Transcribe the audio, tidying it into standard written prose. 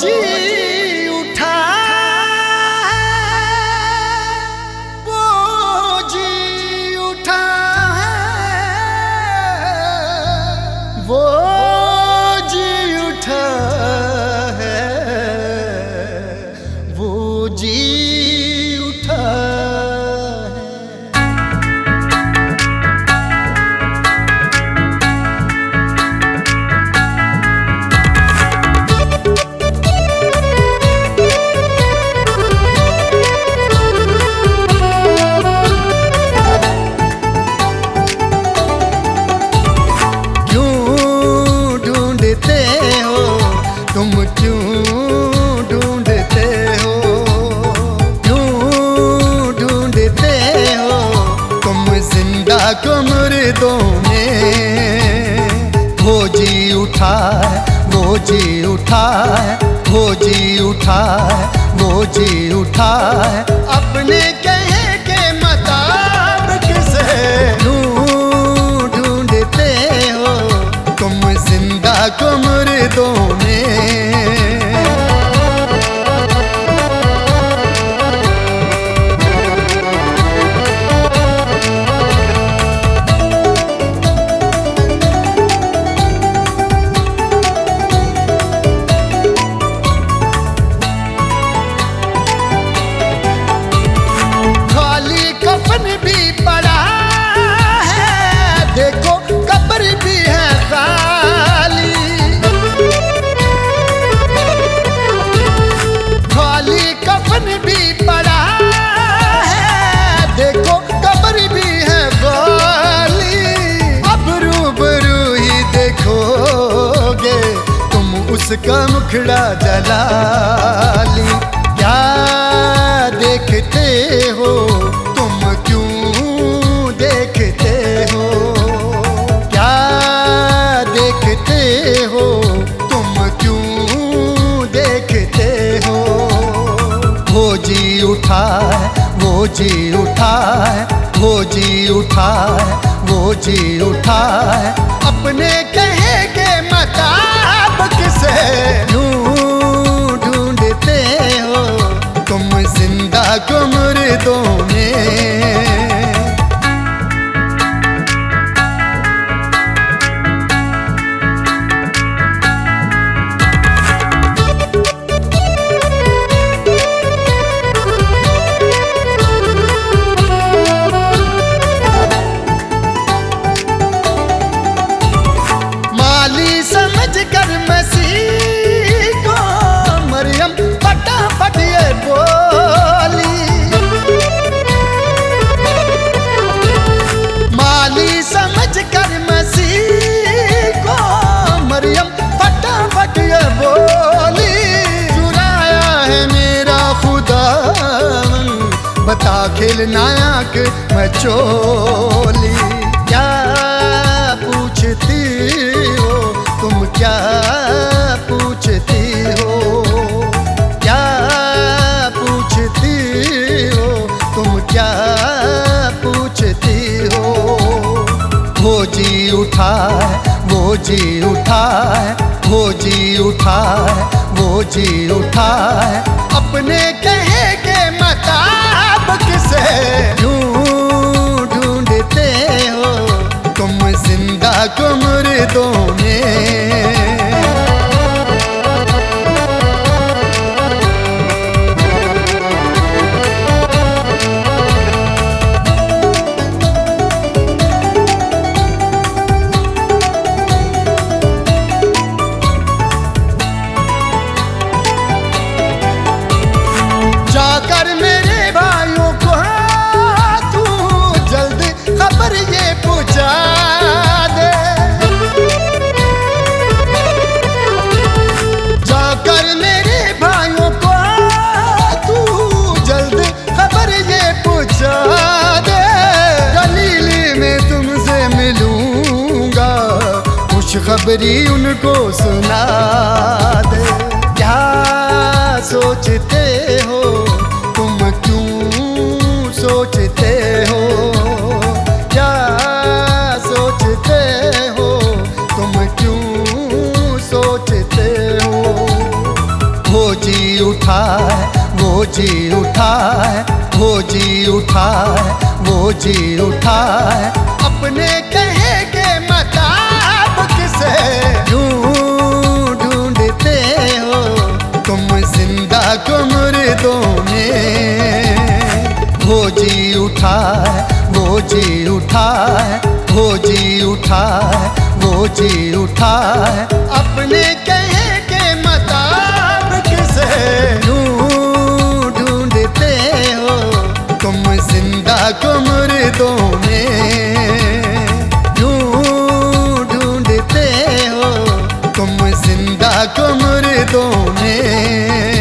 जी उठा है, वो जी उठा है, वो जी उठा है, वो जी उठा है। तुम क्यों ढूंढते हो, क्यों ढूंढते हो तुम जिंदा को मुर्दों में। वो जी उठा है, वो जी उठा है, वो जी उठा है, वो जी उठा है। अपने कहे के मुताबिक से क्यों ढूंढते हो तुम जिंदा को मुर्दों में। खाली कफन भी पड़ा है, देखो कब्र भी है खाली। खाली कफन भी पड़ा है, देखो कब्र भी है खाली। अब रूबरू ही देखोगे तुम उसका मुखड़ा जलाली। क्या देखते हो तुम, क्यों देखते हो, क्या देखते हो तुम, क्यों देखते हो। वो जी उठा है, वो जी उठा है, वो जी उठा है, वो जी उठा है। अपने कहे के मुताबिक से क्यों ढूंढते हो तुम जिंदा को मुर्दों में। माली समझ कर मसीह को मरियम फटाफट ये बोली। माली समझ कर मसीह को मरियम फटाफट ये बोली। चुराया है मेरा खुदा, बता खिलनायक मैं चोली। क्या पूछती हो तुम, क्या पूछती हो, क्या पूछती हो तुम, क्या पूछती हो। वो जी उठा है, वो जी उठा है, वो जी उठा है, वो जी उठा है। अपने कहे के मुताबिक से क्यों ढूंढते हो तुम जिंदा को मुर्दों में। जाकर मेरे भाइयों को तू जल्द खबर ये पूछा दे। जाकर मेरे भाइयों को तू जल्द खबर ये पूछा दे। गलीली में तुमसे मिलूंगा, खुशखबरी उनको सुना दे। क्या सोचते हो तुम, क्यों सोचते हो, क्या सोचते हो तुम, क्यों सोचते हो। वो उठा है, वो जी उठा है, वो जी उठा है, वो जी उठा है। अपने कहे के मुताबिक से यूं ढूंढते हो तुम जिंदा को मुर्दों में। वो जी उठा है, वो जी उठा है, वो जी उठा है, वो जी उठा है। अपने कहे के मुताबिक से यूं ढूंढते हो तुम जिंदा को मुर्दों में। यूं ढूंढते हो तुम जिंदा को मुर्दों में।